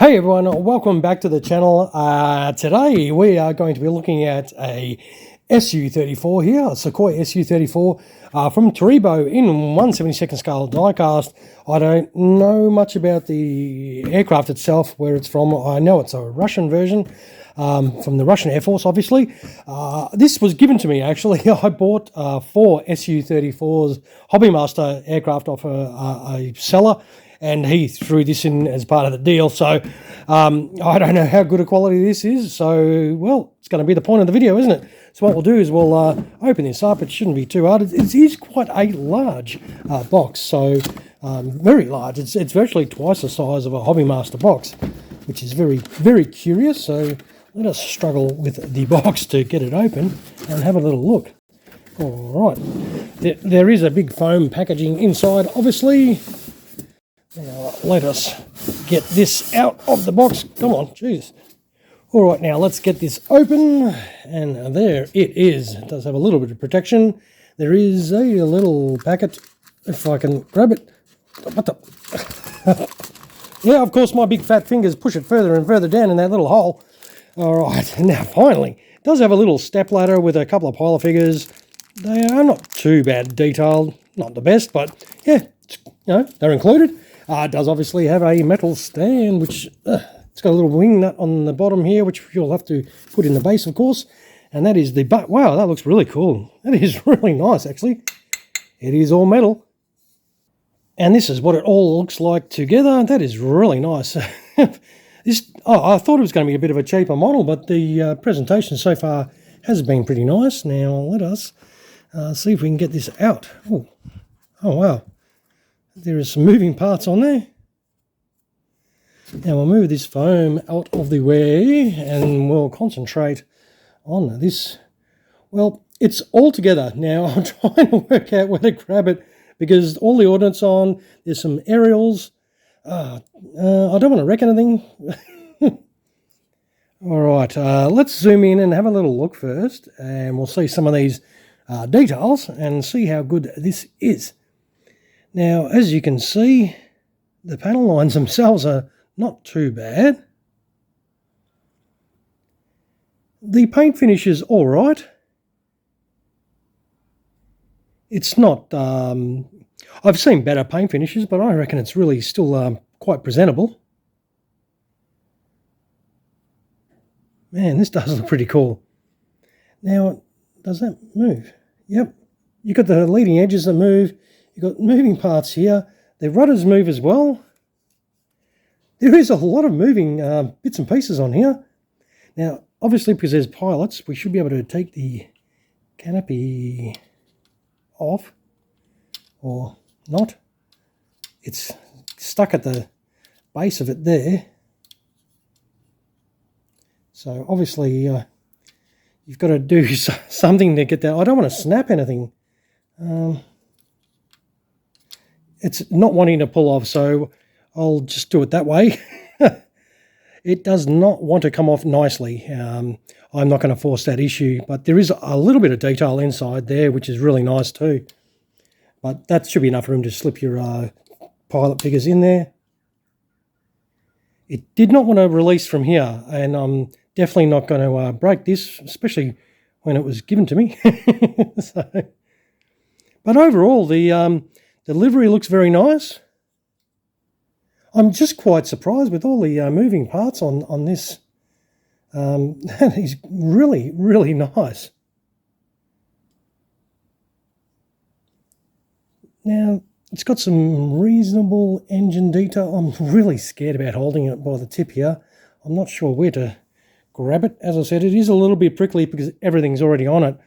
Hey everyone, welcome back to the channel. Today we are going to be looking at a Su-34 here, a Sukhoi Su-34 from Terebo in 1/72 scale diecast. I don't know much about the aircraft itself, where it's from. I know it's a Russian version, from the Russian Air Force, obviously. This was given to me, actually. I bought 4 Su-34s Hobbymaster aircraft off a seller, and he threw this in as part of the deal. So I don't know how good a quality this is. So, well, it's going to be the point of the video, isn't it? So what we'll do is we'll open this up. It shouldn't be too hard. It is quite a large box, so very large. It's virtually twice the size of a Hobbymaster box, which is very, very curious. So let us struggle with the box to get it open and have a little look. All right. There is a big foam packaging inside, obviously. Now, let us get this out of the box. Come on, jeez. All right, now let's get this open. And there it is. It does have a little bit of protection. There is a little packet, if I can grab it. What the? Yeah, of course, my big fat fingers push it further and further down in that little hole. All right, now finally, it does have a little step ladder with a couple of pile figures. They are not too bad detailed. Not the best, but yeah, they're included. It does obviously have a metal stand, which it's got a little wing nut on the bottom here, which you'll have to put in the base, of course. And that is the butt. Wow, that looks really cool. That is really nice, actually. It is all metal. And this is what it all looks like together. That is really nice. I thought it was going to be a bit of a cheaper model, but the presentation so far has been pretty nice. Now, let us see if we can get this out. Ooh. Oh, wow. There are some moving parts on there. Now we'll move this foam out of the way and we'll concentrate on this. Well, it's all together. Now I'm trying to work out where to grab it because all the ordnance on, there's some aerials. I don't want to wreck anything. All right, let's zoom in and have a little look first, and we'll see some of these details and see how good this is. Now, as you can see, the panel lines themselves are not too bad. The paint finish is all right. It's not, I've seen better paint finishes, but I reckon it's really still quite presentable. Man, this does look pretty cool. Now, does that move? Yep. You've got the leading edges that move. You've got moving parts here. The rudders move as well. There is a lot of moving bits and pieces on here. Now, obviously, because there's pilots, we should be able to take the canopy off, or not. It's stuck at the base of it there. So, obviously, you've got to do something to get that. I don't want to snap anything. It's not wanting to pull off, so I'll just do it that way. It does not want to come off nicely. I'm not going to force that issue, but there is a little bit of detail inside there, which is really nice too. But that should be enough room to slip your pilot figures in there. It did not want to release from here, and I'm definitely not going to break this, especially when it was given to me. But overall, the livery looks very nice. I'm just quite surprised with all the moving parts on this. That is really, really nice. Now, it's got some reasonable engine detail. I'm really scared about holding it by the tip here. I'm not sure where to grab it. As I said, it is a little bit prickly because everything's already on it.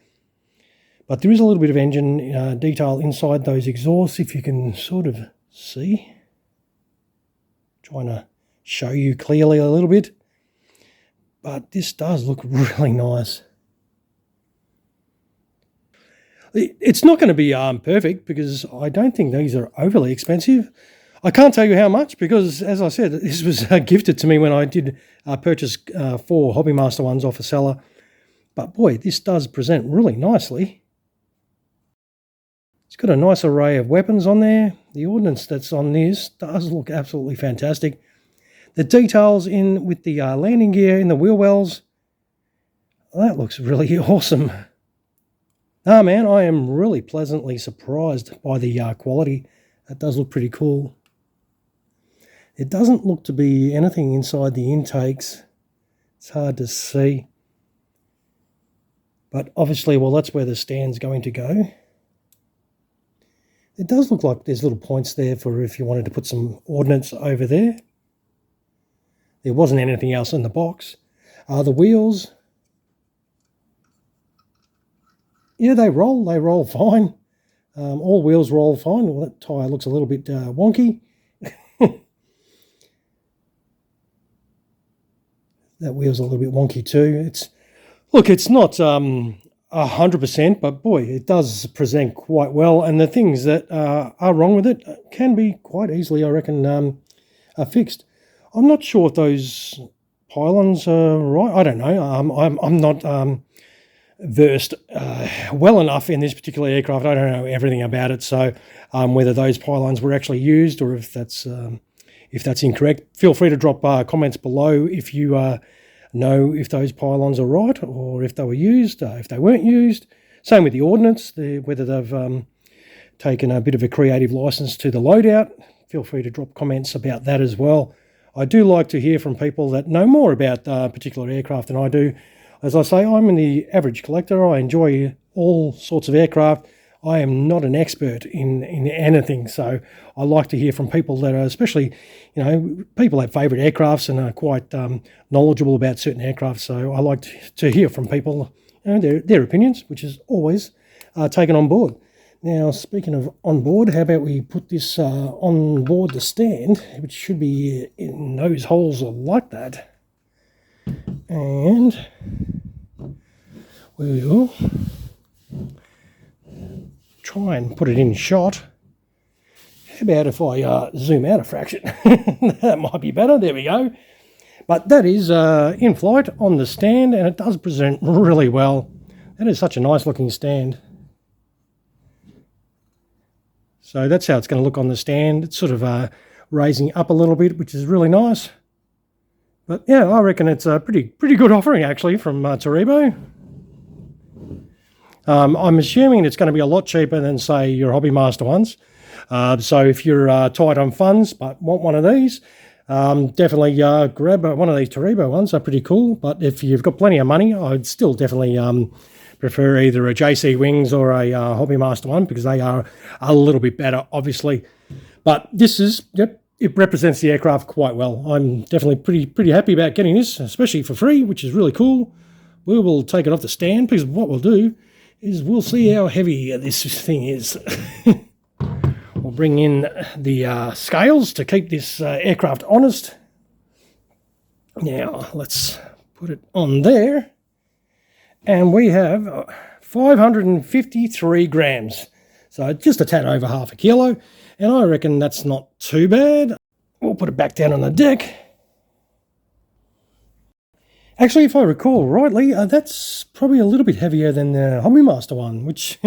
But there is a little bit of engine detail inside those exhausts, if you can sort of see. Trying to show you clearly a little bit. But this does look really nice. It's not going to be perfect because I don't think these are overly expensive. I can't tell you how much because, as I said, this was gifted to me when I did purchase 4 Hobbymaster ones off a seller. But boy, this does present really nicely. It's got a nice array of weapons on there. The ordnance that's on this does look absolutely fantastic. The details in with the landing gear in the wheel wells, that looks really awesome. Ah man, I am really pleasantly surprised by the quality. That does look pretty cool. It doesn't look to be anything inside the intakes. It's hard to see. But obviously, well, that's where the stand's going to go. It does look like there's little points there for if you wanted to put some ordnance over there. There wasn't anything else in the box. The wheels, yeah, they roll fine. All wheels roll fine. Well, that tyre looks a little bit wonky. That wheel's a little bit wonky too. It's not 100%, but boy, it does present quite well. And the things that are wrong with it can be quite easily, I reckon, fixed. I'm not sure if those pylons are right. I don't know. I'm not versed well enough in this particular aircraft. I don't know everything about it. So whether those pylons were actually used or if that's incorrect, feel free to drop comments below if you know if those pylons are right or if they were used, if they weren't used. Same with the ordnance, whether they've taken a bit of a creative license to the loadout. Feel free to drop comments about that as well. I do like to hear from people that know more about particular aircraft than I do. As I say, I'm the average collector. I enjoy all sorts of aircraft. I am not an expert in anything, so I like to hear from people that are, especially, people have favourite aircrafts and are quite knowledgeable about certain aircraft. So I like to hear from people, their opinions, which is always taken on board. Now, speaking of on board, how about we put this on board the stand, which should be in those holes like that, and we'll try and put it in shot. How about if I zoom out a fraction? That might be better. There we go. But that is in flight on the stand, and it does present really well. That is such a nice looking stand. So that's how it's going to look on the stand. It's sort of raising up a little bit, which is really nice. But yeah, I reckon it's a pretty good offering actually from Terebo. I'm assuming it's going to be a lot cheaper than, say, your Hobbymaster ones. So if you're tight on funds but want one of these, definitely grab one of these Terebo ones. They're pretty cool. But if you've got plenty of money, I'd still definitely prefer either a JC Wings or a Hobbymaster one, because they are a little bit better, obviously. But this is, yep, it represents the aircraft quite well. I'm definitely pretty happy about getting this, especially for free, which is really cool. We will take it off the stand, because what we'll do is we'll see how heavy this thing is. We'll bring in the scales to keep this aircraft honest. Now, let's put it on there. And we have 553 grams. So just a tad over half a kilo. And I reckon that's not too bad. We'll put it back down on the deck. Actually, if I recall rightly, that's probably a little bit heavier than the Hobbymaster one, which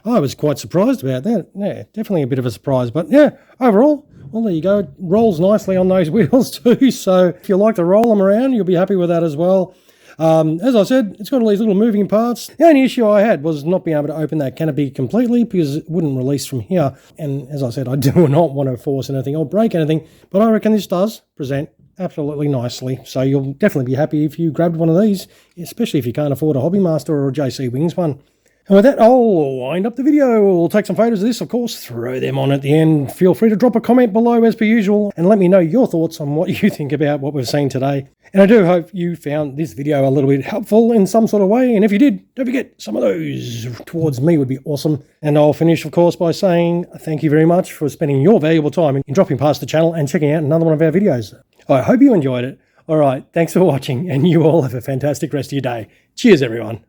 I was quite surprised about that. Yeah, definitely a bit of a surprise. But yeah, overall, well, there you go. It rolls nicely on those wheels too. So if you like to roll them around, you'll be happy with that as well. As I said, it's got all these little moving parts. The only issue I had was not being able to open that canopy completely because it wouldn't release from here. And as I said, I do not want to force anything or break anything, but I reckon this does present absolutely nicely. So you'll definitely be happy if you grabbed one of these, especially if you can't afford a Hobbymaster or a JC Wings one. And with that, I'll wind up the video. We'll take some photos of this, of course, throw them on at the end. Feel free to drop a comment below as per usual and let me know your thoughts on what you think about what we've seen today. And I do hope you found this video a little bit helpful in some sort of way. And if you did, don't forget, some of those towards me would be awesome. And I'll finish, of course, by saying thank you very much for spending your valuable time in dropping past the channel and checking out another one of our videos. I hope you enjoyed it. All right, thanks for watching, and you all have a fantastic rest of your day. Cheers, everyone.